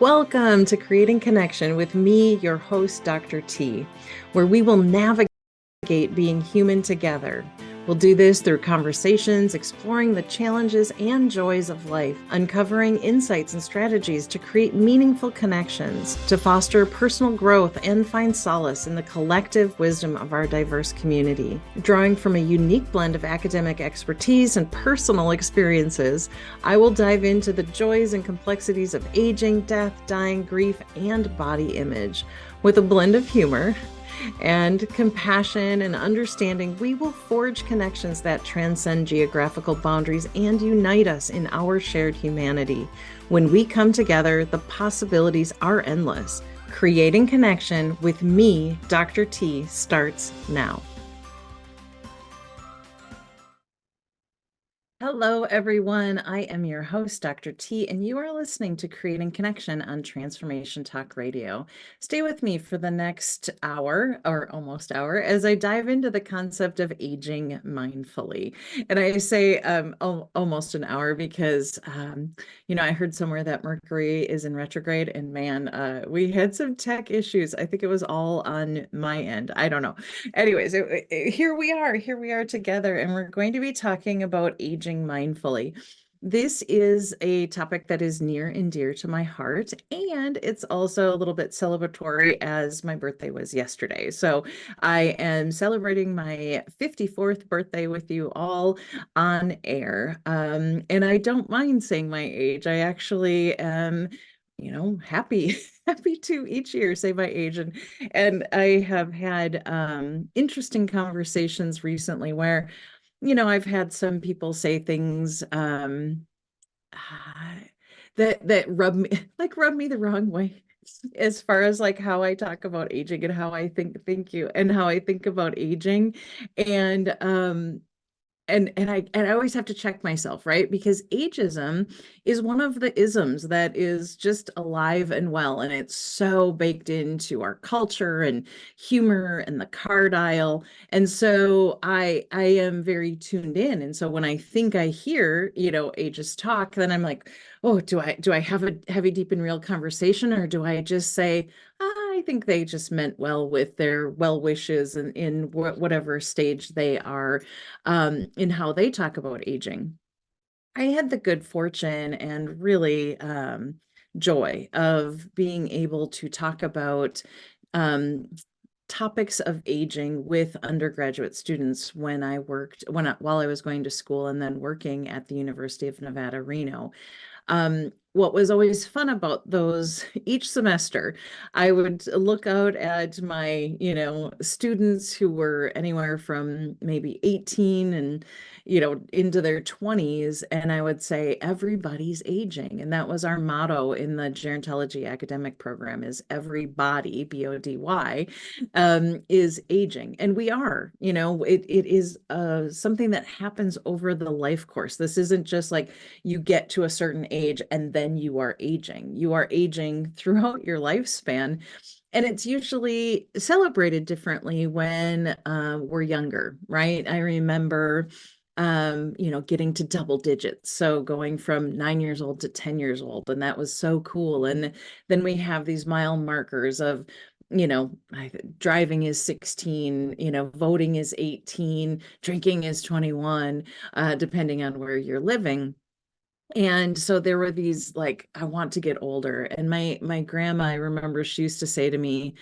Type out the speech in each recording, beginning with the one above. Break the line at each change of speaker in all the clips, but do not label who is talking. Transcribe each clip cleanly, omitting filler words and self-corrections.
Welcome to Creating Connection with me, your host, Dr. T, where we will navigate being human together. We'll do this through conversations, exploring the challenges and joys of life, uncovering insights and strategies to create meaningful connections, to foster personal growth and find solace in the collective wisdom of our diverse community. Drawing from a unique blend of academic expertise and personal experiences, I will dive into the joys and complexities of aging, death, dying, grief, and body image. With a blend of humor and compassion and understanding, we will forge connections that transcend geographical boundaries and unite us in our shared humanity. When we come together, the possibilities are endless. Creating Connection with me, Dr. T, starts now. Hello, everyone. I am your host, Dr. T, and you are listening to Creating Connection on Transformation Talk Radio. Stay with me for the next hour or almost hour as I dive into the concept of aging mindfully. And I say almost an hour because, I heard somewhere that Mercury is in retrograde, and man, we had some tech issues. I think it was all on my end. I don't know. Anyways, here we are together, and we're going to be talking about aging mindfully. This is a topic that is near and dear to my heart, and it's also a little bit celebratory as my birthday was yesterday. So I am celebrating my 54th birthday with you all on air. And I don't mind saying my age. I actually am happy to each year say my age. And I have had interesting conversations recently where I've had some people say things that rub me the wrong way as far as like how I talk about aging and how I thank you, and how I think about aging. And I always have to check myself, right? Because ageism is one of the isms that is just alive and well, and it's so baked into our culture and humor and the card aisle. And so I am very tuned in. And so when I think I hear, ageist talk, then I'm like, oh, do I have a heavy, deep, and real conversation, or do I just say, I think they just meant well with their well wishes and in whatever stage they are in how they talk about aging. I had the good fortune and really joy of being able to talk about um, topics of aging with undergraduate students while I was going to school and then working at the University of Nevada, Reno. What was always fun about those, each semester, I would look out at my, students who were anywhere from maybe 18 and, into their 20s. And I would say, everybody's aging. And that was our motto in the gerontology academic program, is everybody, B-O-D-Y, is aging. And we are, it is something that happens over the life course. This isn't just like you get to a certain age and then you are aging. You are aging throughout your lifespan. And it's usually celebrated differently when we're younger, right? I remember, getting to double digits. So going from 9 years old to 10 years old. And that was so cool. And then we have these mile markers of, driving is 16, voting is 18, drinking is 21, depending on where you're living. And so there were these, like, I want to get older. And my grandma, I remember, she used to say to me,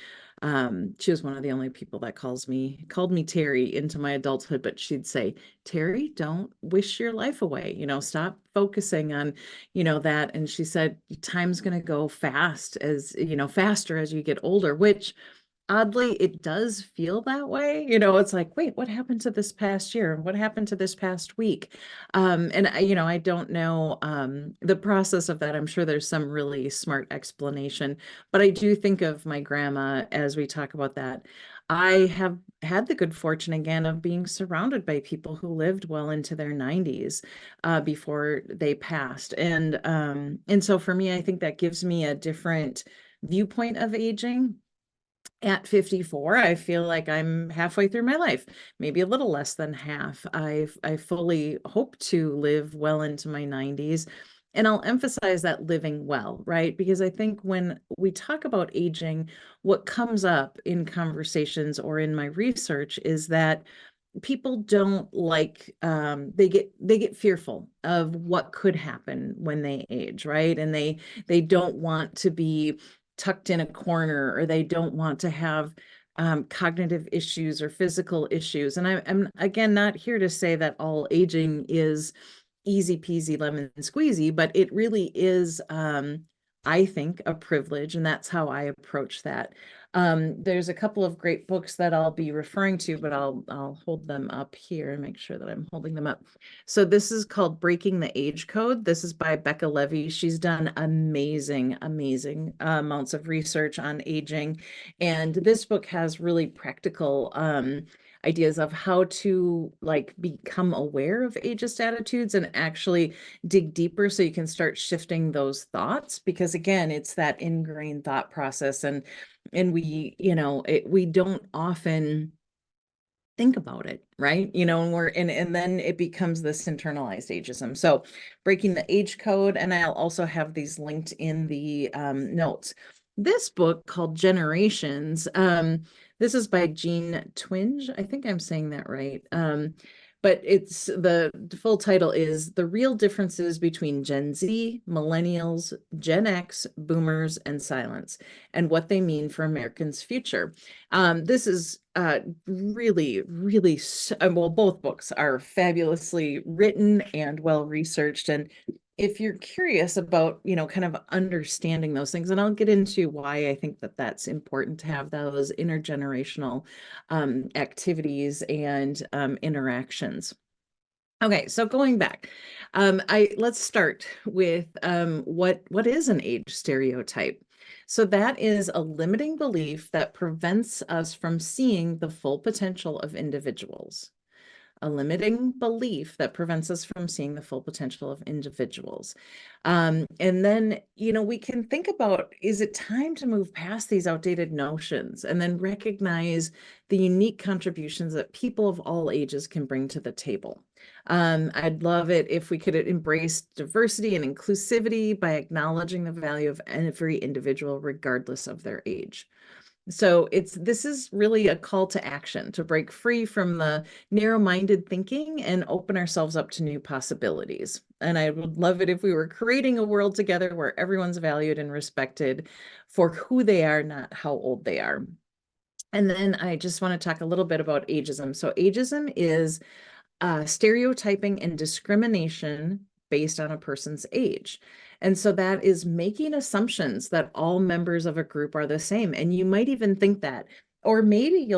she was one of the only people that called me Terry into my adulthood, but she'd say, Terry, don't wish your life away, stop focusing on, that. And she said, time's going to go faster as you get older, which oddly, it does feel that way. It's like, wait, what happened to this past year? What happened to this past week? And I don't know the process of that. I'm sure there's some really smart explanation, but I do think of my grandma as we talk about that. I have had the good fortune again of being surrounded by people who lived well into their 90s before they passed. And so for me, I think that gives me a different viewpoint of aging. At 54, I feel like I'm halfway through my life, maybe a little less than half. I fully hope to live well into my 90s. And I'll emphasize that living well, right? Because I think when we talk about aging, what comes up in conversations or in my research is that people don't like they get fearful of what could happen when they age, right? And they don't want to be tucked in a corner, or they don't want to have cognitive issues or physical issues. And I'm again not here to say that all aging is easy peasy lemon squeezy, but it really is, I think, a privilege, and that's how I approach that. There's a couple of great books that I'll be referring to, but I'll hold them up here and make sure that I'm holding them up. So this is called Breaking the Age Code. This is by Becca Levy. She's done amazing, amazing amounts of research on aging, and this book has really practical ideas of how to like become aware of ageist attitudes and actually dig deeper so you can start shifting those thoughts, because again, it's that ingrained thought process, and we don't often think about it, right? And then it becomes this internalized ageism. So Breaking the Age Code, and I'll also have these linked in the notes. This book called Generations, this is by Jean Twenge. I think I'm saying that right. But it's the full title is The Real Differences Between Gen Z, Millennials, Gen X, Boomers, and Silence, and What They Mean for Americans' Future. This is really, really, well, both books are fabulously written and well researched. And if you're curious about, kind of understanding those things, and I'll get into why I think that that's important to have those intergenerational activities and interactions. Okay, so going back, let's start with what is an age stereotype? So that is a limiting belief that prevents us from seeing the full potential of individuals. A limiting belief that prevents us from seeing the full potential of individuals. And then, we can think about, is it time to move past these outdated notions and then recognize the unique contributions that people of all ages can bring to the table? I'd love it if we could embrace diversity and inclusivity by acknowledging the value of every individual, regardless of their age. So this is really a call to action to break free from the narrow-minded thinking and open ourselves up to new possibilities. And I would love it if we were creating a world together where everyone's valued and respected for who they are, not how old they are. And then I just want to talk a little bit about ageism. So ageism is stereotyping and discrimination based on a person's age. And so that is making assumptions that all members of a group are the same. And you might even think that, or maybe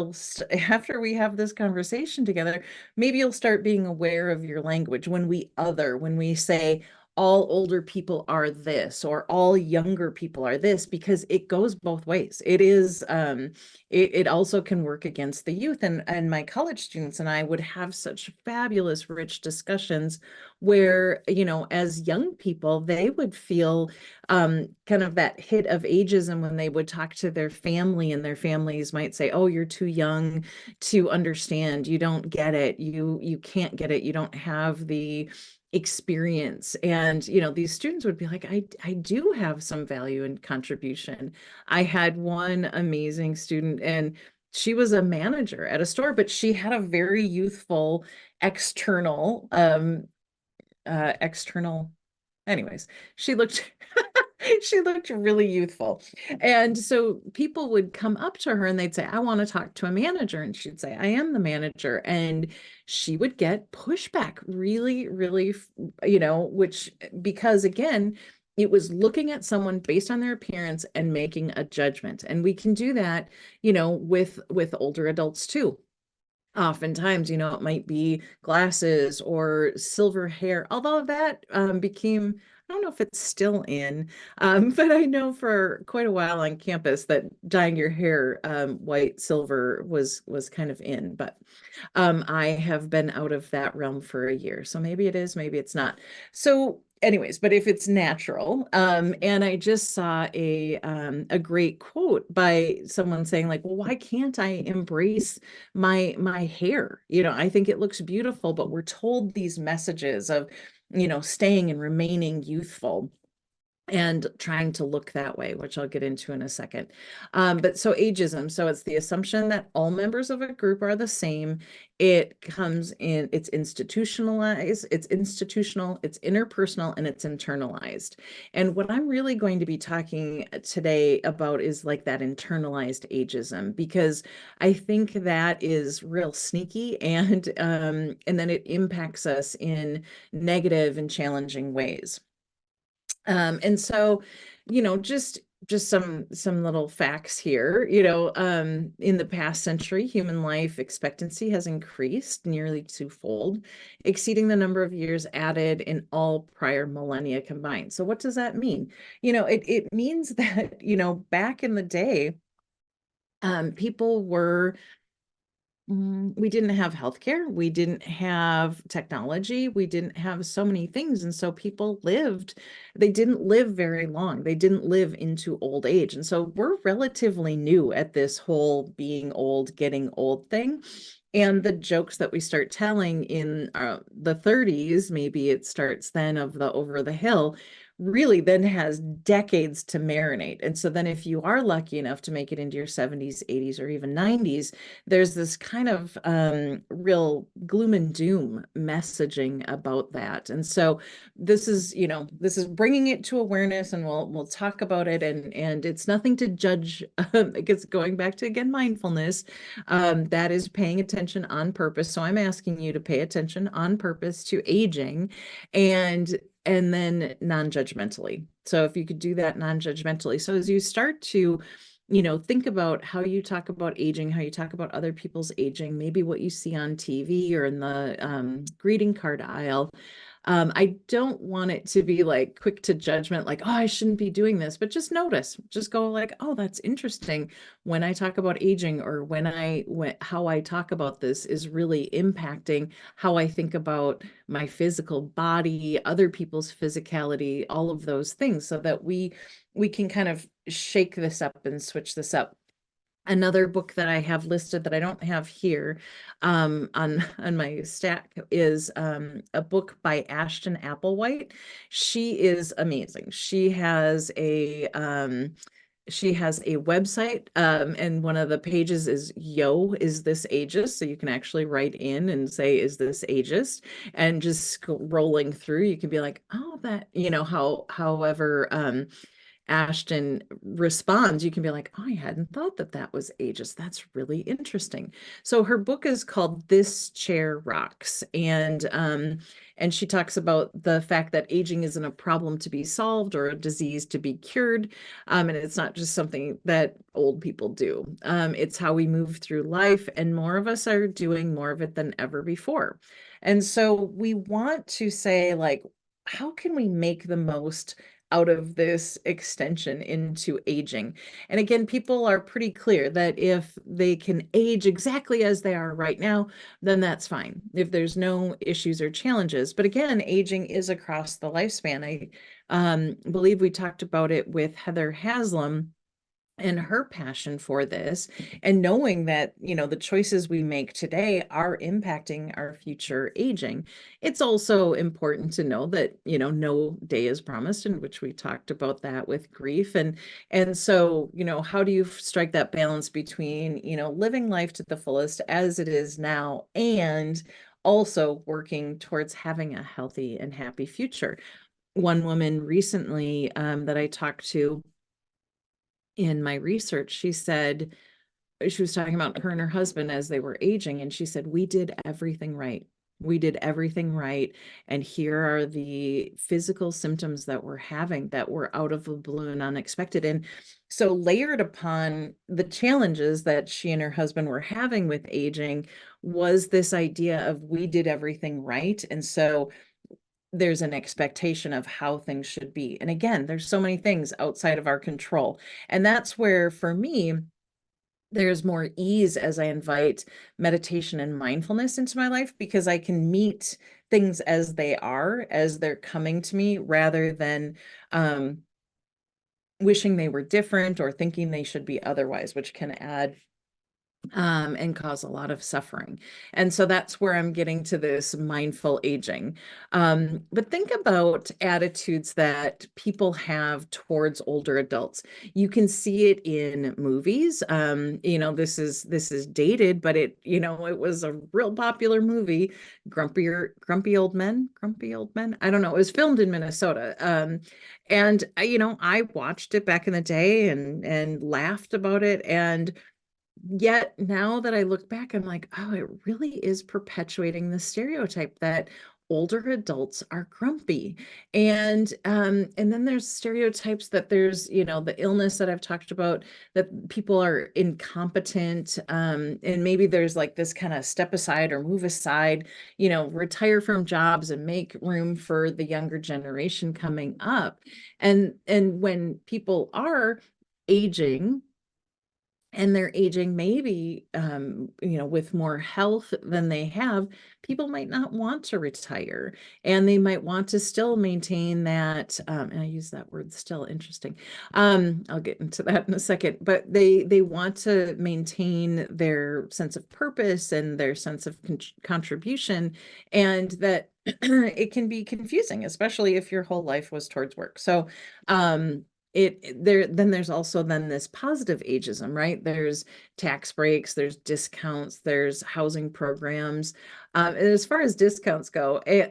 after we have this conversation together, maybe you'll start being aware of your language when we say, all older people are this, or all younger people are this, because it goes both ways. It is, it also can work against the youth. And my college students and I would have such fabulous, rich discussions where, as young people, they would feel kind of that hit of ageism when they would talk to their family, and their families might say, oh, you're too young to understand. You don't get it. You can't get it. You don't have the experience. And these students would be like, I do have some value and contribution. I had one amazing student, and she was a manager at a store, but she had a very youthful external external anyways, she looked she looked really youthful. And so people would come up to her and they'd say, I want to talk to a manager. And she'd say, I am the manager. And she would get pushback really, really, which, because again, it was looking at someone based on their appearance and making a judgment. And we can do that, with older adults too. Oftentimes, it might be glasses or silver hair, although that became, I don't know if it's still in, but I know for quite a while on campus that dyeing your hair white, silver was kind of in, but I have been out of that realm for a year. So maybe it is, maybe it's not. So anyways, but if it's natural, and I just saw a great quote by someone saying like, well, why can't I embrace my hair? I think it looks beautiful, but we're told these messages of staying and remaining youthful and trying to look that way, which I'll get into in a second. But so ageism, so it's the assumption that all members of a group are the same. It comes in, it's institutionalized, it's institutional, it's interpersonal, and it's internalized. And what I'm really going to be talking today about is like that internalized ageism, because I think that is real sneaky, and then it impacts us in negative and challenging ways. And so, just some little facts here. In the past century, human life expectancy has increased nearly twofold, exceeding the number of years added in all prior millennia combined. So what does that mean? It means that, back in the day, people were we didn't have healthcare, we didn't have technology, we didn't have so many things. And so people they didn't live very long. They didn't live into old age. And so we're relatively new at this whole being old, getting old thing. And the jokes that we start telling in the 30s, maybe it starts then of the over the hill, really then has decades to marinate. And so then if you are lucky enough to make it into your 70s, 80s, or even 90s, there's this kind of real gloom and doom messaging about that. And so this is bringing it to awareness, and we'll talk about it. And it's nothing to judge. It's going back to, again, mindfulness. That is paying attention on purpose. So I'm asking you to pay attention on purpose to aging, and then non-judgmentally. So if you could do that non-judgmentally. So as you start to, think about how you talk about aging, how you talk about other people's aging, maybe what you see on TV or in the greeting card aisle. I don't want it to be like quick to judgment, like, oh, I shouldn't be doing this, but just notice, just go like, oh, that's interesting. When I talk about aging, or how I talk about this is really impacting how I think about my physical body, other people's physicality, all of those things, so that we can kind of shake this up and switch this up. Another book that I have listed that I don't have here on my stack is a book by Ashton Applewhite. She is amazing. She has a website, and one of the pages is, yo, is this ageist? So you can actually write in and say, is this ageist? And just scrolling through, you can be like, oh, that, however Ashton responds, you can be like, oh, I hadn't thought that that was ageist. That's really interesting. So her book is called This Chair Rocks. And she talks about the fact that aging isn't a problem to be solved or a disease to be cured. And it's not just something that old people do. It's how we move through life, and more of us are doing more of it than ever before. And so we want to say, like, how can we make the most out of this extension into aging? And again, people are pretty clear that if they can age exactly as they are right now, then that's fine, if there's no issues or challenges. But again, aging is across the lifespan. I believe we talked about it with Heather Haslam and her passion for this, and knowing that, the choices we make today are impacting our future aging. It's also important to know that, no day is promised, in which we talked about that with grief. And so, how do you strike that balance between, living life to the fullest as it is now, and also working towards having a healthy and happy future? One woman recently that I talked to in my research, she said, she was talking about her and her husband as they were aging, and she said, we did everything right. We did everything right. And here are the physical symptoms that we're having that were out of the blue and unexpected. And so, layered upon the challenges that she and her husband were having with aging, was this idea of, we did everything right. And so there's an expectation of how things should be. And again, there's so many things outside of our control. And that's where, for me, there's more ease as I invite meditation and mindfulness into my life, because I can meet things as they are, as they're coming to me, rather than wishing they were different or thinking they should be otherwise, which can add and cause a lot of suffering. And so that's where I'm getting to this mindful aging. But think about attitudes that people have towards older adults. You can see it in movies. This is dated, but it was a real popular movie, Grumpy Old Men, Grumpy Old Men. I don't know. It was filmed in Minnesota. And I watched it back in the day and laughed about it. And yet now that I look back, I'm like, oh, it really is perpetuating the stereotype that older adults are grumpy. And then there's stereotypes that there's, the illness that I've talked about, that people are incompetent. And maybe there's like this kind of step aside or move aside, retire from jobs and make room for the younger generation coming up. And when people are aging, and they're aging maybe with more health than they have, people might not want to retire, and they might want to still maintain that, and I use that word still, interesting. I'll get into that in a second, but they want to maintain their sense of purpose and their sense of contribution, and that it can be confusing, especially if your whole life was towards work. So there's also this positive ageism, right? There's tax breaks, there's discounts, there's housing programs. And as far as discounts go, I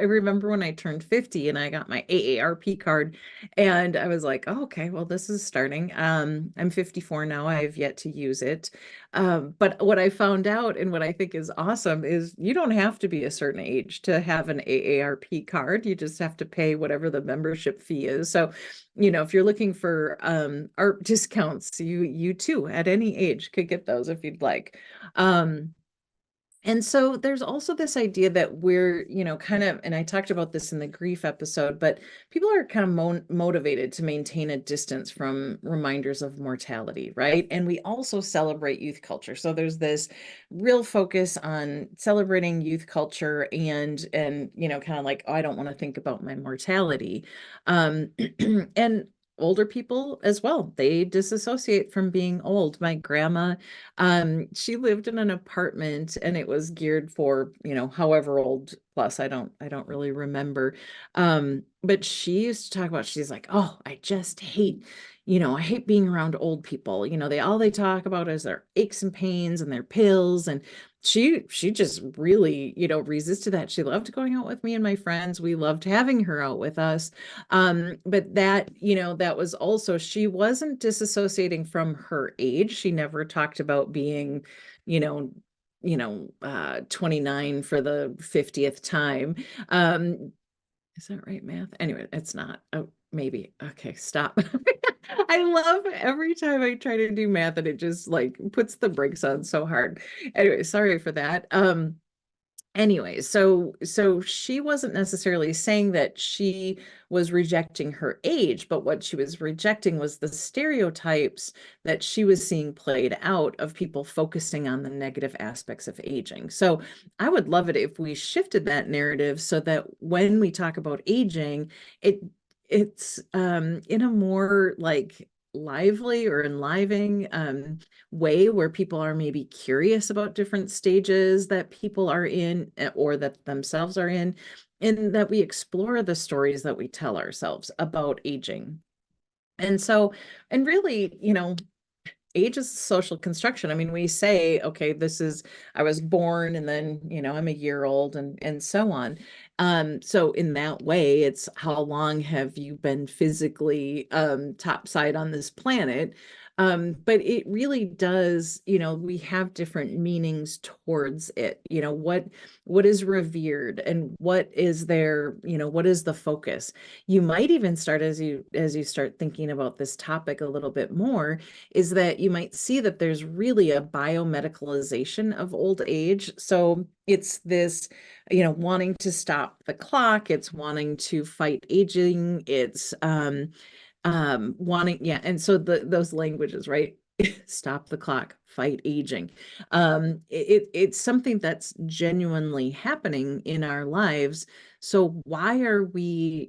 remember when I turned 50 and I got my AARP card, and I was like, oh, okay, well, this is starting. I'm 54 now. I have yet to use it. But what I found out, and what I think is awesome, is you don't have to be a certain age to have an AARP card. You just have to pay whatever the membership fee is. So if you're looking for art discounts, you too at any age could get those if you'd like. And so there's also this idea that we're, kind of, and I talked about this in the grief episode, but people are kind of motivated to maintain a distance from reminders of mortality, right? And we also celebrate youth culture. So there's this real focus on celebrating youth culture and kind of like, oh, I don't want to think about my mortality. And older people as well, they disassociate from being old. My grandma, she lived in an apartment, and it was geared for, however old plus. I don't really remember. But she used to talk about, she's like, oh, I hate being around old people. They talk about is their aches and pains and their pills. And she just really, resisted that. She loved going out with me and my friends. We loved having her out with us. But that was also, she wasn't disassociating from her age. She never talked about being, 29 for the 50th time. Is that right, math? Anyway, it's not. Oh, maybe. Okay, stop. I love every time I try to do math and it just like puts the brakes on so hard. Anyway, sorry for that. Anyway, so she wasn't necessarily saying that she was rejecting her age, but what she was rejecting was the stereotypes that she was seeing played out of people focusing on the negative aspects of aging. So I would love it if we shifted that narrative so that when we talk about aging, it's in a more like lively or enlivening way, where people are maybe curious about different stages that people are in, or that themselves are in, and that we explore the stories that we tell ourselves about aging. And really, age is social construction. I mean, we say, okay, I was born, and then, I'm a year old, and so on. So in that way, it's how long have you been physically topside on this planet? But it really does, we have different meanings towards it. What is revered, and what is there, what is the focus? You might even start, as you start thinking about this topic a little bit more, is that you might see that there's really a biomedicalization of old age. So it's this, wanting to stop the clock, it's wanting to fight aging, it's wanting, yeah. And so those languages, right? Stop the clock, fight aging. It's something that's genuinely happening in our lives. So why are we,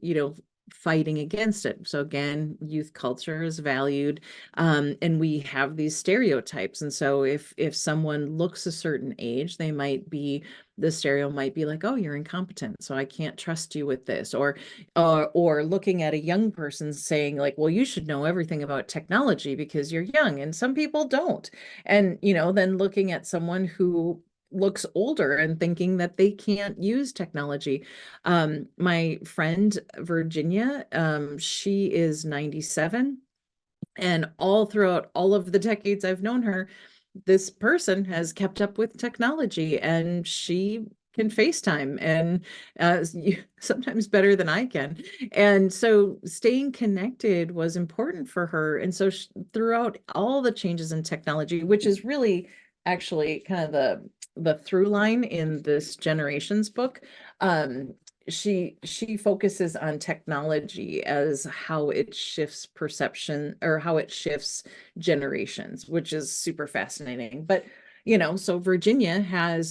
fighting against it. So again, youth culture is valued, and we have these stereotypes. And so if someone looks a certain age, the stereo might be like, oh, you're incompetent, so I can't trust you with this. Or looking at a young person saying like, well, you should know everything about technology because you're young, and some people don't. And then looking at someone who looks older and thinking that they can't use technology. My friend Virginia, she is 97, and all throughout all of the decades I've known her, this person has kept up with technology, and she can FaceTime, and sometimes better than I can. And so staying connected was important for her. And so throughout all the changes in technology, which is really actually kind of the through line in this generations book, she focuses on technology as how it shifts perception, or how it shifts generations, which is super fascinating. But so Virginia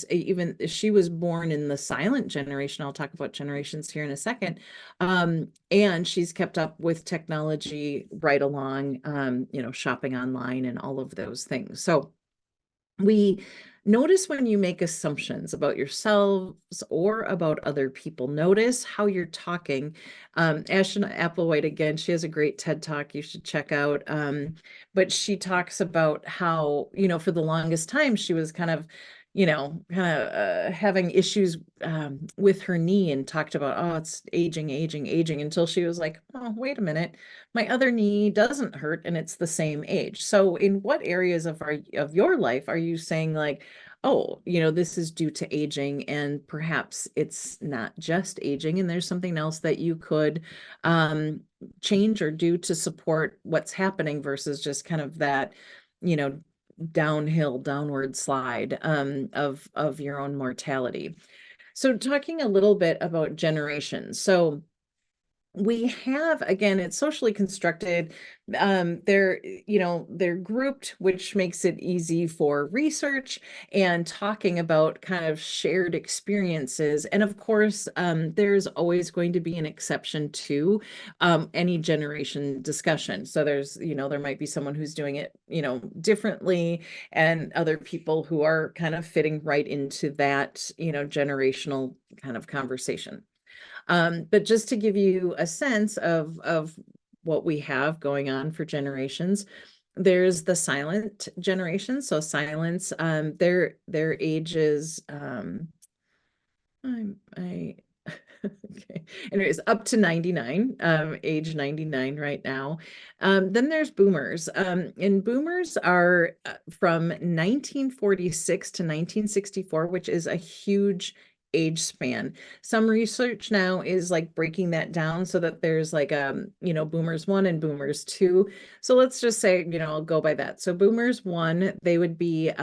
even she was born in the silent generation. I'll talk about generations here in a second. And she's kept up with technology right along, shopping online and all of those things. So we notice when you make assumptions about yourselves or about other people. Notice how you're talking. Ashton Applewhite, again, she has a great TED Talk you should check out. But she talks about how, for the longest time, she was kind of having issues with her knee, and talked about, oh, it's aging, until she was like, oh, wait a minute, my other knee doesn't hurt and it's the same age. So in what areas of your life are you saying like, oh, this is due to aging, and perhaps it's not just aging, and there's something else that you could change or do to support what's happening, versus just kind of that, downward slide of your own mortality. So talking a little bit about generations. So we have, again, it's socially constructed. They're grouped, which makes it easy for research and talking about kind of shared experiences. And of course, there's always going to be an exception to any generation discussion. So there might be someone who's doing it differently, and other people who are kind of fitting right into that generational kind of conversation. But just to give you a sense of what we have going on for generations, there's the silent generation. So silence, their ages, I okay. Anyways, up to 99, age 99 right now. Then there's boomers. And boomers are from 1946 to 1964, which is a huge age span. Some research now is like breaking that down so that there's like boomers 1 and boomers 2. So let's just say, I'll go by that. So boomers 1, they would be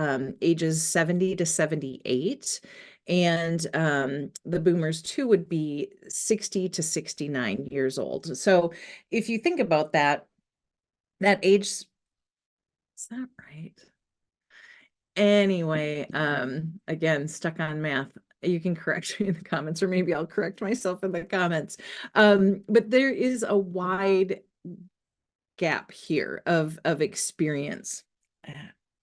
ages 70 to 78. And the boomers 2 would be 60 to 69 years old. So if you think about that age, is that right? Anyway, again, stuck on math. You can correct me in the comments, or maybe I'll correct myself in the comments. But there is a wide gap here of experience.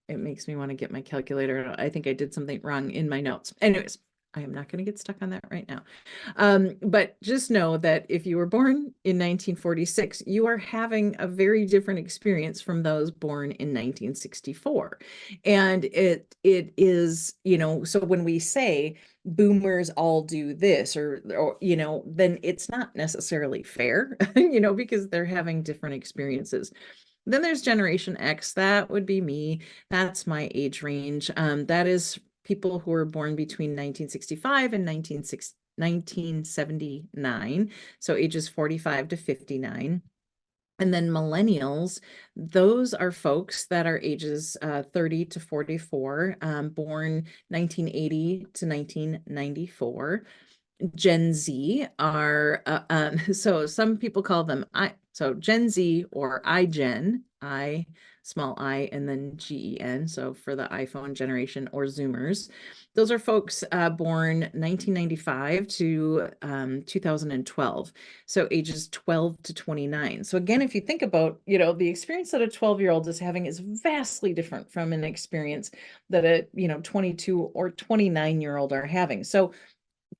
It makes me want to get my calculator. I think I did something wrong in my notes. Anyways, I am not going to get stuck on that right now. But just know that if you were born in 1946, you are having a very different experience from those born in 1964. And it is, so when we say boomers all do this, or then it's not necessarily fair, because they're having different experiences. Then there's Generation X. That would be me. That's my age range. That is people who were born between 1965 and 1979, so ages 45 to 59. And then millennials, those are folks that are ages 30 to 44, born 1980 to 1994. Gen Z are, so some people call them, So Gen Z or iGen, I small I and then GEN. So for the iPhone generation or Zoomers, those are folks born 1995 to 2012. So ages 12 to 29. So again, if you think about, the experience that a 12-year-old is having is vastly different from an experience that a, 22 or 29-year-old are having. So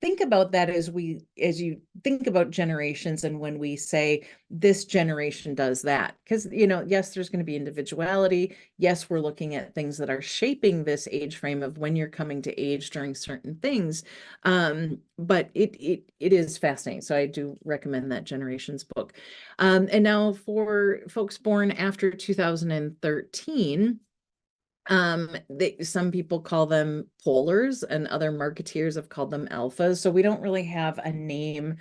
think about that as you think about generations, and when we say this generation does that, because yes, there's going to be individuality. Yes, we're looking at things that are shaping this age frame of when you're coming to age during certain things, but it is fascinating. So I do recommend that Generations book. And now for folks born after 2013, some people call them polars, and other marketeers have called them alphas. So we don't really have a name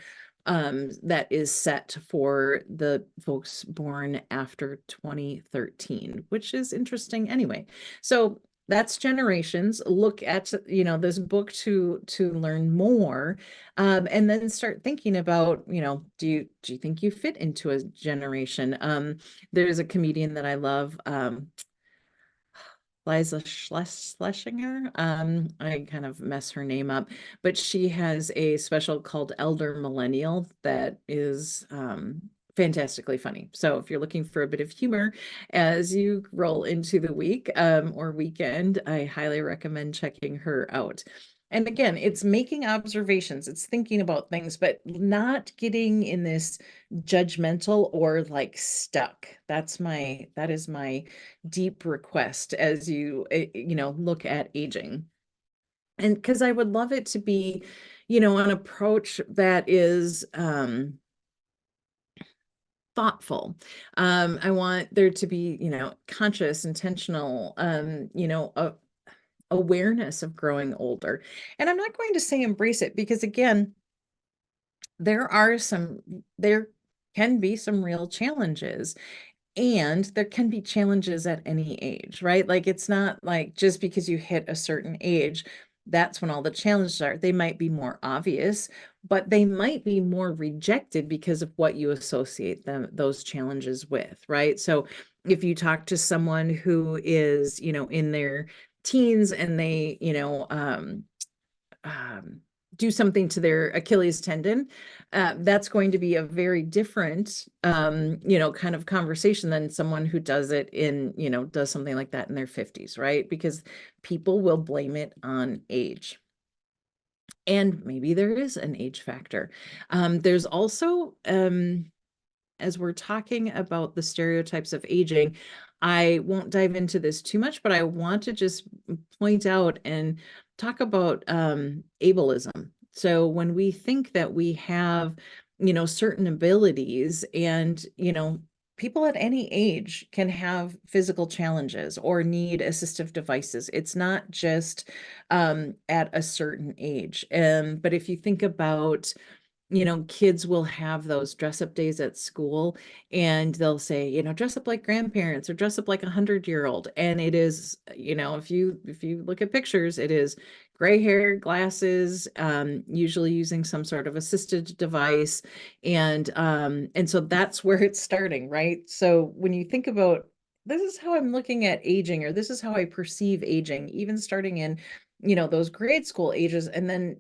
that is set for the folks born after 2013, which is interesting anyway. So that's Generations. Look at this book to learn more, and then start thinking about, do you think you fit into a generation? There's a comedian that I love, Liza Schlesinger. I kind of mess her name up, but she has a special called Elder Millennial that is fantastically funny. So if you're looking for a bit of humor as you roll into the week or weekend, I highly recommend checking her out. And again, it's making observations, it's thinking about things, but not getting in this judgmental or like stuck. That is my deep request as you look at aging. And because I would love it to be, an approach that is thoughtful. I want there to be, conscious, intentional, awareness of growing older. And I'm not going to say embrace it, because again, there can be some real challenges. And there can be challenges at any age, right? Like, it's not like just because you hit a certain age, that's when all the challenges are. They might be more obvious, but they might be more rejected because of what you associate those challenges with, right? So if you talk to someone who is, in their teens, and they, um, do something to their Achilles tendon, that's going to be a very different, kind of conversation than someone who does it does something like that in their 50s, right? Because people will blame it on age. And maybe there is an age factor. There's also, as we're talking about the stereotypes of aging, I won't dive into this too much, but I want to just point out and talk about ableism. So when we think that we have, certain abilities, and, people at any age can have physical challenges or need assistive devices. It's not just at a certain age. But if you think about, kids will have those dress up days at school, and they'll say, dress up like grandparents, or dress up like 100-year-old. And it is, if you look at pictures, it is gray hair, glasses, usually using some sort of assisted device. And so that's where it's starting, right? So when you think about, this is how I'm looking at aging, or this is how I perceive aging, even starting in those grade school ages, and then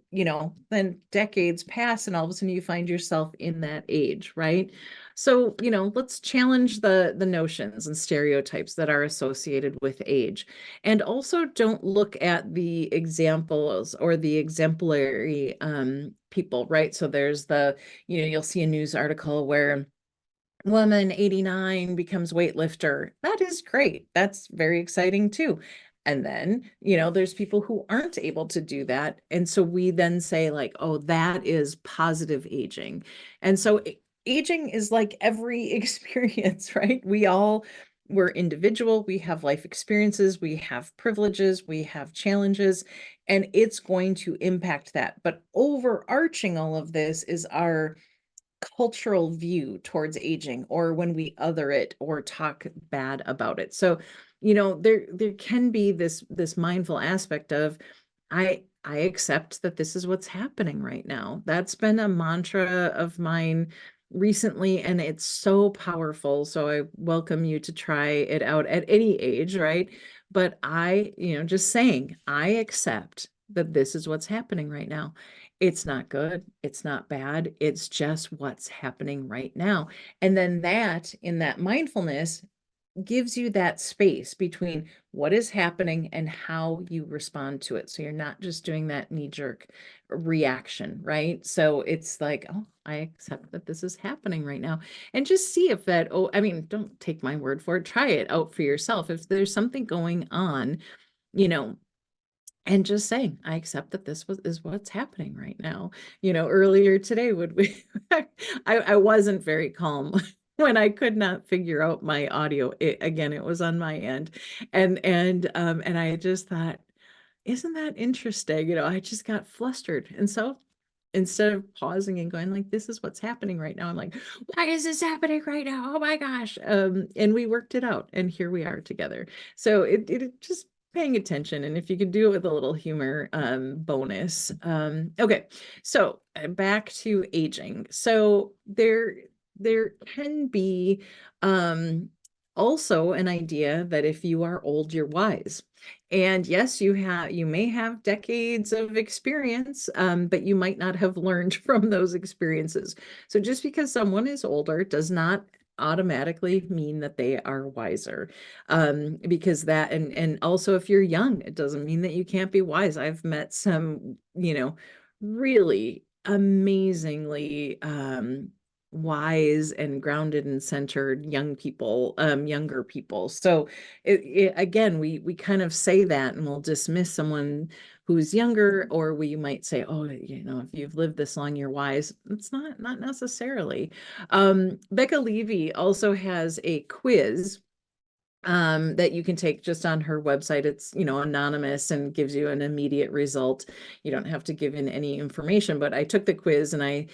then decades pass, and all of a sudden you find yourself in that age, right? So let's challenge the notions and stereotypes that are associated with age. And also, don't look at the examples or the exemplary people, right? So there's you'll see a news article where woman 89 becomes weightlifter. That is great. That's very exciting too. And then, there's people who aren't able to do that. And so we then say, like, oh, that is positive aging. And so aging is like every experience, right? We're individual, we have life experiences, we have privileges, we have challenges, and it's going to impact that. But overarching all of this is our cultural view towards aging, or when we other it or talk bad about it. So, there can be this mindful aspect of, I accept that this is what's happening right now. That's been a mantra of mine, recently, and it's so powerful. So I welcome you to try it out at any age, right? But just saying, I accept that this is what's happening right now. It's not good. It's not bad. It's just what's happening right now. And then in that mindfulness, gives you that space between what is happening and how you respond to it. So you're not just doing that knee-jerk reaction, right? So it's like, oh, I accept that this is happening right now. And just see if that, oh, I mean, don't take my word for it. Try it out for yourself. If there's something going on, you know, and just saying, I accept that is what's happening right now. Earlier today, I wasn't very calm when I could not figure out my audio. Again, it was on my end. And I just thought, isn't that interesting? I just got flustered. And so instead of pausing and going like, this is what's happening right now, I'm like, why is this happening right now? Oh my gosh. And we worked it out, and here we are together. So it just paying attention. And if you could do it with a little humor, bonus. Okay. So back to aging. So there can be, also an idea that if you are old, you're wise. And yes, you may have decades of experience, but you might not have learned from those experiences. So just because someone is older does not automatically mean that they are wiser. Because and also if you're young, it doesn't mean that you can't be wise. I've met some, really amazingly wise and grounded and centered younger people. So again, we kind of say that and we'll dismiss someone who's younger, or we might say, oh, if you've lived this long, you're wise. It's not necessarily. Becca Levy also has a quiz that you can take just on her website. It's, anonymous and gives you an immediate result. You don't have to give in any information, but I took the quiz and I,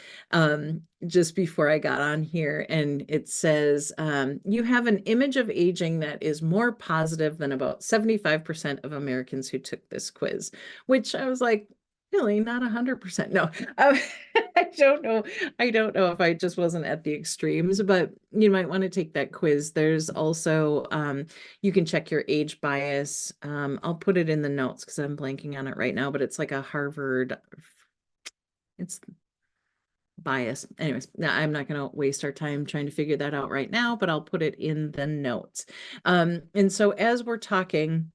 just before I got on here, and it says, you have an image of aging that is more positive than about 75% of Americans who took this quiz, which I was like, really, not 100%. No, I don't know. I don't know if I just wasn't at the extremes, but you might want to take that quiz. There's also, you can check your age bias. I'll put it in the notes because I'm blanking on it right now, but it's like a Harvard, it's bias. Anyways, now I'm not going to waste our time trying to figure that out right now, but I'll put it in the notes. And so as we're talking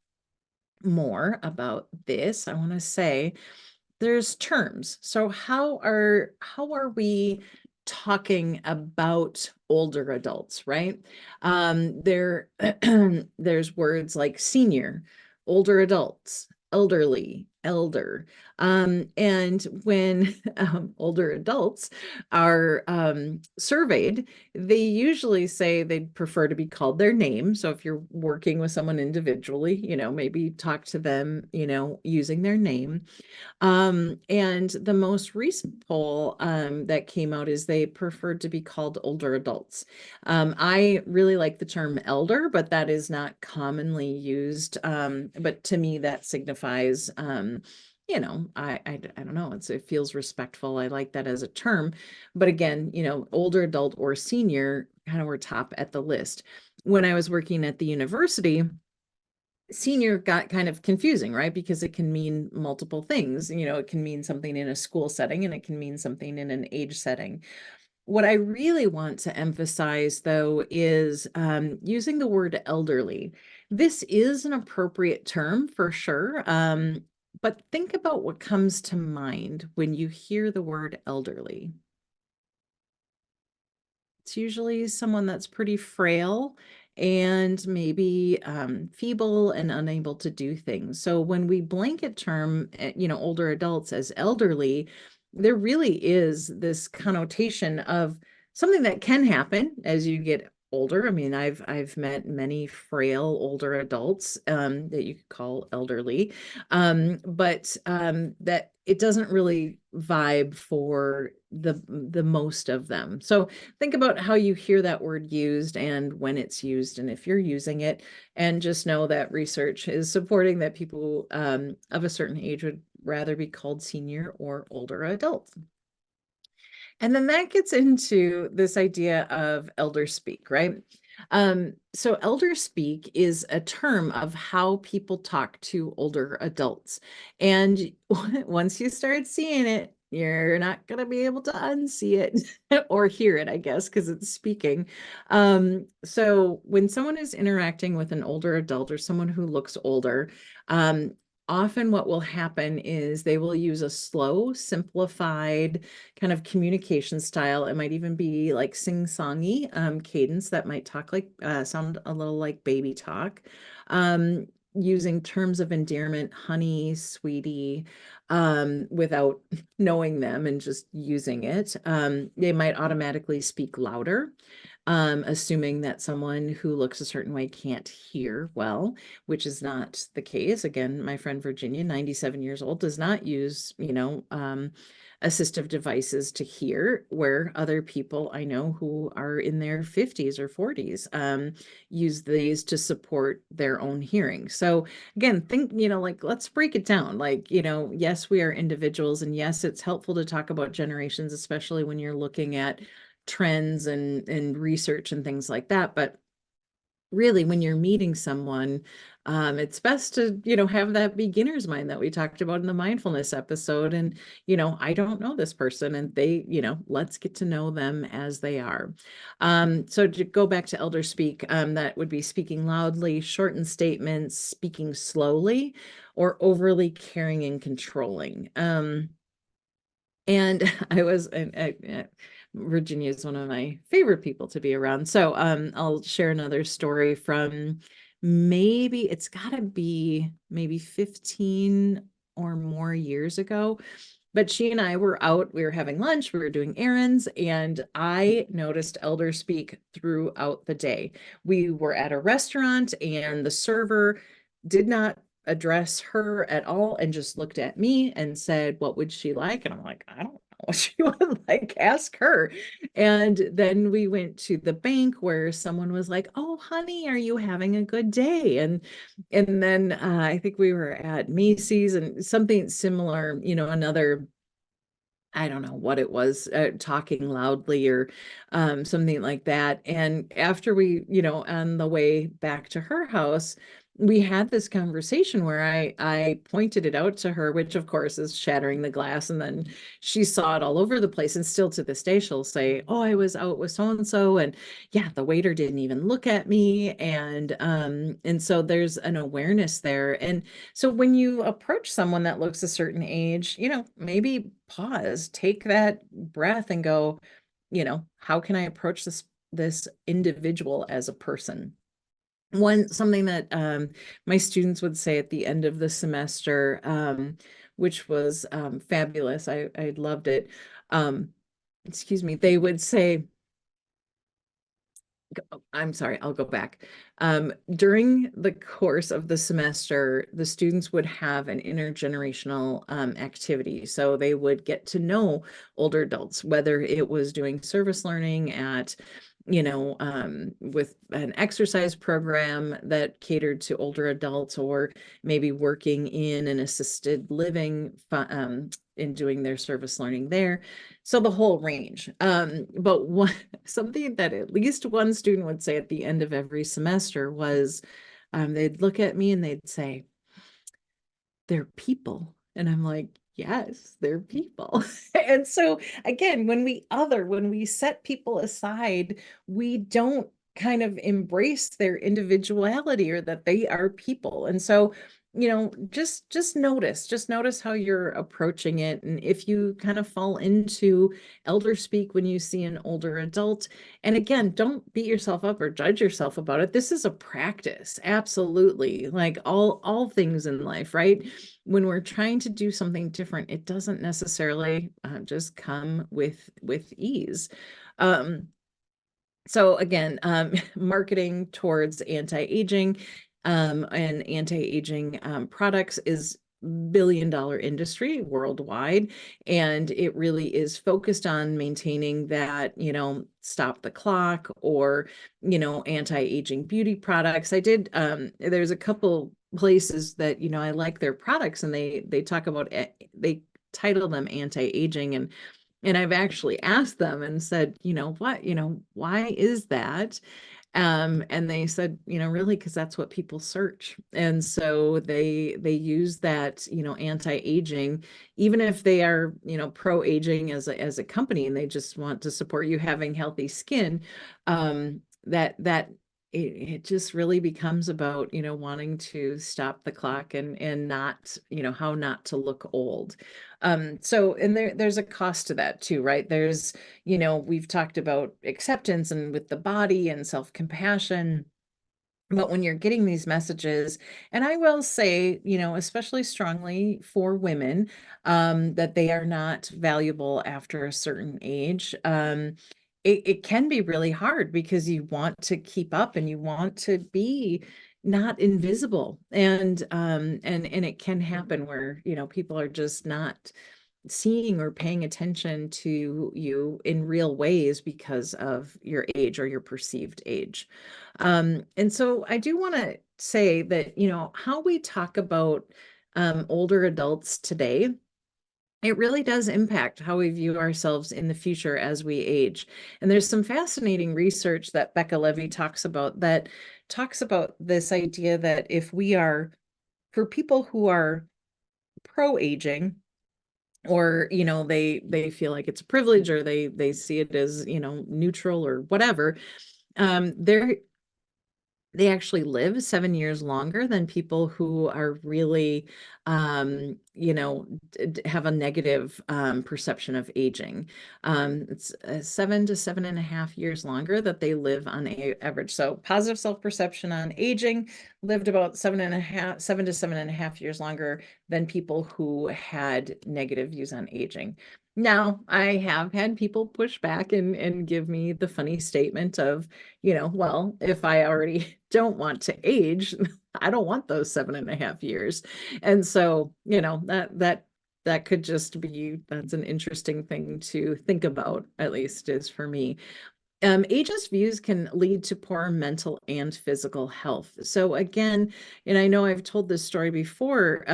more about this, I want to say, there's terms. So how are we talking about older adults, right? There's words like senior, older adults, elderly, elder. And when older adults are surveyed, they usually say they'd prefer to be called their name. So if you're working with someone individually, maybe talk to them, using their name. And the most recent poll that came out is they preferred to be called older adults. I really like the term elder, but that is not commonly used. But to me, that signifies, I don't know. It feels respectful. I like that as a term. But again, older adult or senior kind of were top at the list. When I was working at the university, senior got kind of confusing, right? Because it can mean multiple things. It can mean something in a school setting and it can mean something in an age setting. What I really want to emphasize, though, is using the word elderly. This is an appropriate term for sure, but think about what comes to mind when you hear the word elderly. It's usually someone that's pretty frail and maybe feeble and unable to do things. So when we blanket term, older adults as elderly, there really is this connotation of something that can happen as you get older. I mean, I've met many frail older adults that you could call elderly, but that it doesn't really vibe for the most of them. So think about how you hear that word used and when it's used, and if you're using it, and just know that research is supporting that people of a certain age would rather be called senior or older adults. And then that gets into this idea of elder speak, right? So elder speak is a term of how people talk to older adults. And once you start seeing it, you're not going to be able to unsee it or hear it, I guess, because it's speaking. So when someone is interacting with an older adult or someone who looks older, um, often what will happen is they will use a slow, simplified kind of communication style. It might even be like sing-songy cadence that might talk like sound a little like baby talk. Using terms of endearment, honey, sweetie, without knowing them and just using it. They might automatically speak louder, assuming that someone who looks a certain way can't hear well, which is not the case. Again, my friend Virginia, 97 years old, does not use, assistive devices to hear, where other people I know who are in their 50s or 40s use these to support their own hearing. So again, think, like, let's break it down. Like, yes, we are individuals, and yes, it's helpful to talk about generations, especially when you're looking at trends and research and things like that. But really, when you're meeting someone, it's best to, have that beginner's mind that we talked about in the mindfulness episode. And, I don't know this person, and they, let's get to know them as they are. So to go back to elder speak, that would be speaking loudly, shortened statements, speaking slowly, or overly caring and controlling. And Virginia is one of my favorite people to be around. So I'll share another story from it's got to be maybe 15 or more years ago. But she and I were out, we were having lunch, we were doing errands, and I noticed elder speak throughout the day. We were at a restaurant, and the server did not address her at all and just looked at me and said, "What would she like?" And I'm like, "I don't know what she would like, ask her." And then we went to the bank where someone was like, "Oh, honey, are you having a good day?" And then I think we were at Macy's and something similar, another, I don't know what it was, talking loudly or something like that. And after we, on the way back to her house, we had this conversation where I pointed it out to her, which of course is shattering the glass. And then she saw it all over the place. And still to this day, she'll say, "Oh, I was out with so and so, and yeah, the waiter didn't even look at me." And so there's an awareness there. And so when you approach someone that looks a certain age, maybe pause, take that breath and go, how can I approach this individual as a person? Something that my students would say at the end of the semester, which was fabulous. I loved it. Excuse me. They would say, I'm sorry, I'll go back. During the course of the semester, the students would have an intergenerational activity. So they would get to know older adults, whether it was doing service learning at, with an exercise program that catered to older adults, or maybe working in an assisted living in doing their service learning there. So the whole range. But something that at least one student would say at the end of every semester was, they'd look at me and they'd say, "They're people." And I'm like, "Yes, they're people." And so again, when we set people aside, we don't kind of embrace their individuality, or that they are people. And so, just notice how you're approaching it. And if you kind of fall into elder speak when you see an older adult, and again, don't beat yourself up or judge yourself about it. This is a practice, absolutely, like all things in life, right? When we're trying to do something different, it doesn't necessarily just come with ease. Um, so again, marketing towards anti-aging and anti-aging products is billion-dollar industry worldwide, and it really is focused on maintaining that, stop the clock, or anti-aging beauty products. There's a couple places that I like their products, and they talk about they title them anti-aging, and And I've actually asked them and said, why is that? And they said, really, because that's what people search. And so they use that, anti-aging, even if they are, pro-aging as a company and they just want to support you having healthy skin, that it just really becomes about, wanting to stop the clock and not, how not to look old. So, and there's a cost to that too, right? There's, we've talked about acceptance and with the body and self-compassion. But when you're getting these messages, and I will say, especially strongly for women, that they are not valuable after a certain age, it can be really hard because you want to keep up and you want to be not invisible. And it can happen where, people are just not seeing or paying attention to you in real ways because of your age or your perceived age. And so I do want to say that, how we talk about older adults today, it really does impact how we view ourselves in the future as we age. And there's some fascinating research that Becca Levy talks about that talks about this idea that if we are, for people who are pro-aging, or they feel like it's a privilege, or they see it as neutral or whatever, they're they actually live 7 years longer than people who are really, have a negative perception of aging. It's 7 to 7.5 years longer that they live on average. So positive self-perception on aging lived about 7 to 7.5 years longer than people who had negative views on aging. Now, I have had people push back and give me the funny statement of, well, if I already don't want to age, I don't want those 7.5 years. And so, that could just be, that's an interesting thing to think about, at least is for me. Ageist views can lead to poor mental and physical health. So again, and I know I've told this story before,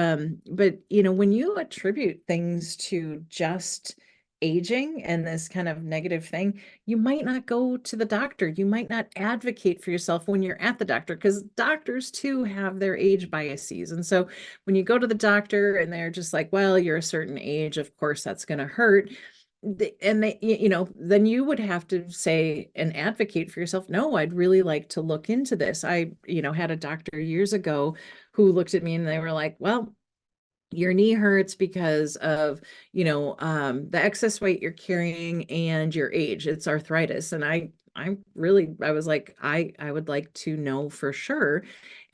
but when you attribute things to just aging and this kind of negative thing, you might not go to the doctor. You might not advocate for yourself when you're at the doctor, because doctors too have their age biases. And so when you go to the doctor and they're just like, well, you're a certain age, of course that's going to hurt, and they, then you would have to say and advocate for yourself. No, I'd really like to look into this. I, had a doctor years ago who looked at me and they were like, well, your knee hurts because of, the excess weight you're carrying and your age. It's arthritis. And I was like, I would like to know for sure.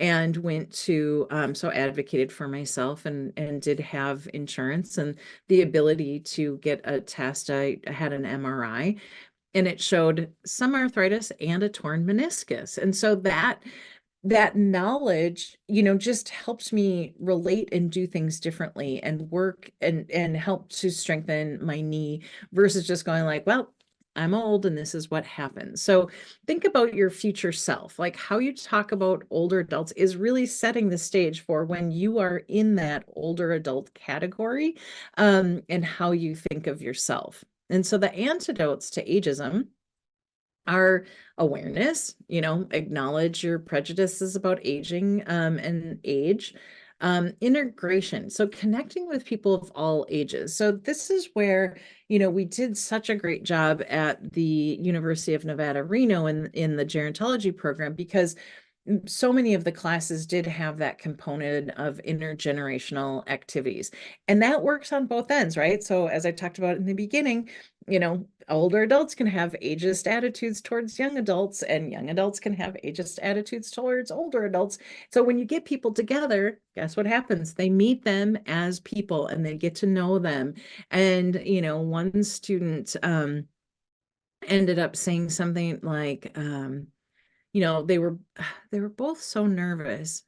And went to, so advocated for myself and did have insurance and the ability to get a test. I had an MRI and it showed some arthritis and a torn meniscus. And so that knowledge, just helps me relate and do things differently and work and help to strengthen my knee versus just going like, well, I'm old and this is what happens. So think about your future self. Like how you talk about older adults is really setting the stage for when you are in that older adult category, and how you think of yourself. And so the antidotes to ageism are awareness, acknowledge your prejudices about aging, and age, integration. So connecting with people of all ages. So this is where, we did such a great job at the University of Nevada, Reno in the gerontology program, because so many of the classes did have that component of intergenerational activities. And that works on both ends, right? So as I talked about in the beginning, older adults can have ageist attitudes towards young adults, and young adults can have ageist attitudes towards older adults. So when you get people together, guess what happens? They meet them as people and they get to know them. And, one student ended up saying something like, they were they were both so nervous.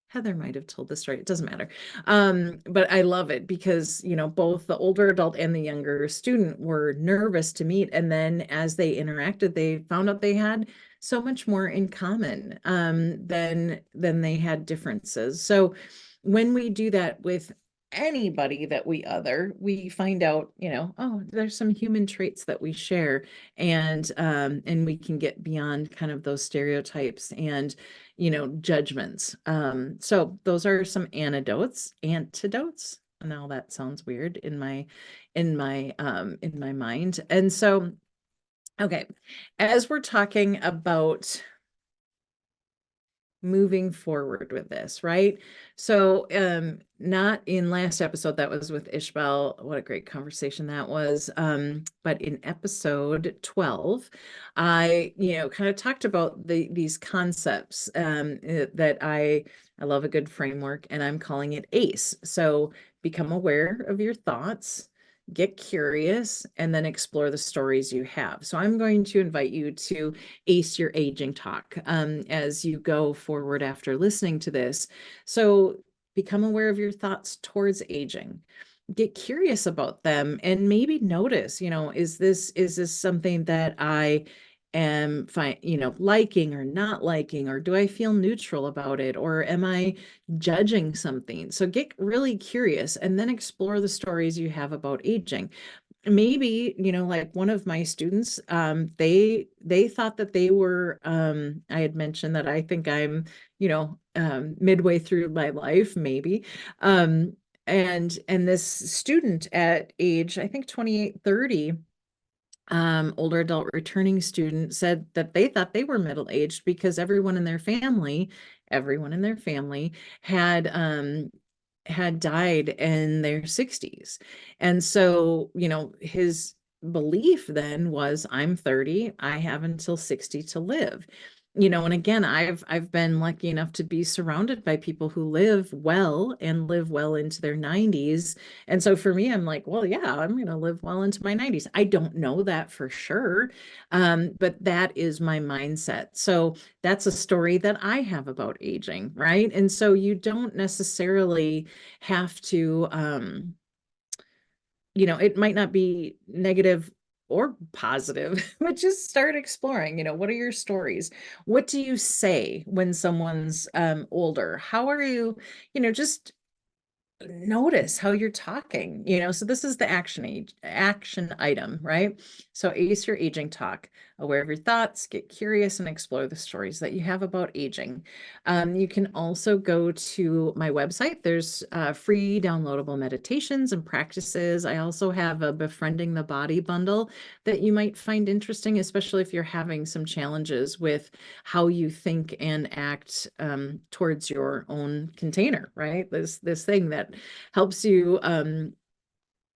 Heather might have told this story. It doesn't matter. But I love it because, both the older adult and the younger student were nervous to meet. And then as they interacted, they found out they had so much more in common, than they had differences. So when we do that with anybody that we other, we find out, oh, there's some human traits that we share, and we can get beyond kind of those stereotypes and, judgments. So those are some antidotes. Now that sounds weird in my mind. And so, okay, as we're talking about moving forward with this, right? So, not in last episode, that was with Ishbel. What a great conversation that was. But in episode 12, I, kind of talked about these concepts that I love a good framework, and I'm calling it ACE. So become aware of your thoughts, get curious, and then explore the stories you have. So I'm going to invite you to ace your aging talk as you go forward after listening to this. So become aware of your thoughts towards aging. Get curious about them and maybe notice, is this something that I am fine, liking or not liking, or do I feel neutral about it, or am I judging something? So get really curious and then explore the stories you have about aging. Maybe, like one of my students, they thought that they were, I had mentioned that I think I'm, midway through my life, maybe. And this student at age, I think 28, 30, older adult returning student, said that they thought they were middle-aged because everyone in their family had died in their 60s. And so, his belief then was, I'm 30, I have until 60 to live. And again, I've been lucky enough to be surrounded by people who live well and live well into their 90s. And so for me, I'm like, well, yeah, I'm going to live well into my 90s. I don't know that for sure. But that is my mindset. So that's a story that I have about aging, right? And so you don't necessarily have to, it might not be negative or positive, but just start exploring, what are your stories? What do you say when someone's older? How are you, just notice how you're talking, so this is the action item, right? So ace your aging talk, aware of your thoughts, get curious, and explore the stories that you have about aging. You can also go to my website. There's free downloadable meditations and practices. I also have a befriending the body bundle that you might find interesting, especially if you're having some challenges with how you think and act towards your own container, right? This thing that helps you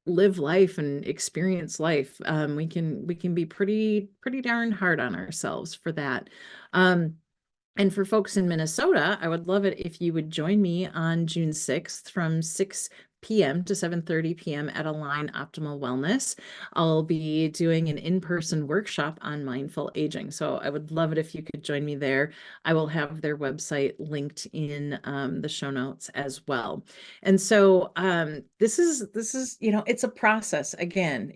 live life and experience life. We can be pretty darn hard on ourselves for that. And for folks in Minnesota, I would love it if you would join me on June 6th from 6 p.m. to 7:30 p.m. at Align Optimal Wellness. I'll be doing an in-person workshop on mindful aging. So I would love it if you could join me there. I will have their website linked in the show notes as well. And so this is it's a process. Again,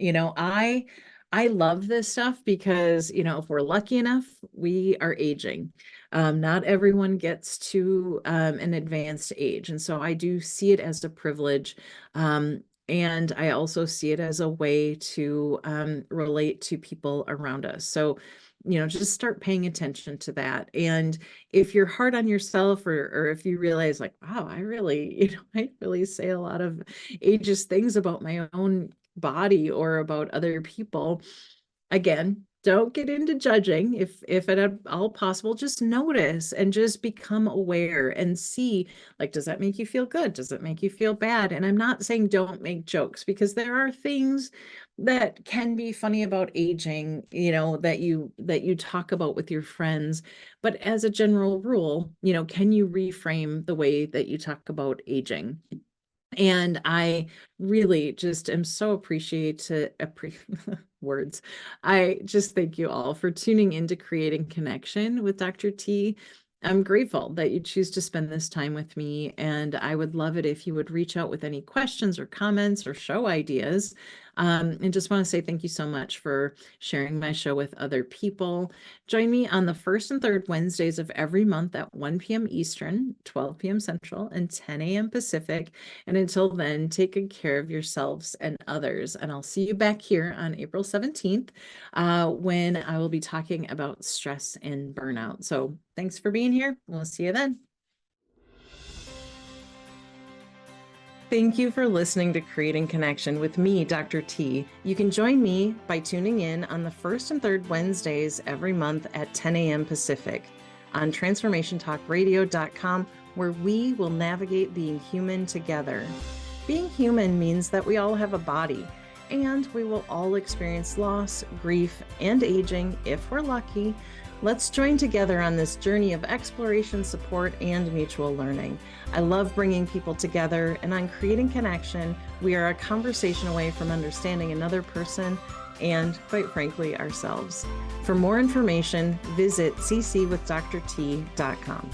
I love this stuff because, if we're lucky enough, we are aging. Not everyone gets to an advanced age. And so I do see it as a privilege. And I also see it as a way to relate to people around us. So, just start paying attention to that. And if you're hard on yourself, or if you realize like, wow, I really, I really say a lot of ageist things about my own body or about other people, again, don't get into judging. If at all possible, just notice and just become aware and see, like, does that make you feel good? Does it make you feel bad? And I'm not saying don't make jokes, because there are things that can be funny about aging, that you talk about with your friends. But as a general rule, can you reframe the way that you talk about aging? And I really just am so words. I just thank you all for tuning in to Creating Connection with Dr. T. I'm grateful that you choose to spend this time with me, and I would love it if you would reach out with any questions or comments or show ideas. And just want to say thank you so much for sharing my show with other people. Join me on the first and third Wednesdays of every month at 1 p.m. Eastern, 12 p.m. Central, and 10 a.m. Pacific. And until then, take good care of yourselves and others. And I'll see you back here on April 17th when I will be talking about stress and burnout. So thanks for being here. We'll see you then. Thank you for listening to Creating Connection with me, Dr. T. You can join me by tuning in on the first and third Wednesdays every month at 10 a.m. Pacific on transformationtalkradio.com, where we will navigate being human together. Being human means that we all have a body, and we will all experience loss, grief, and aging if we're lucky. Let's join together on this journey of exploration, support, and mutual learning. I love bringing people together, and on Creating Connection, we are a conversation away from understanding another person and, quite frankly, ourselves. For more information, visit ccwithdrt.com.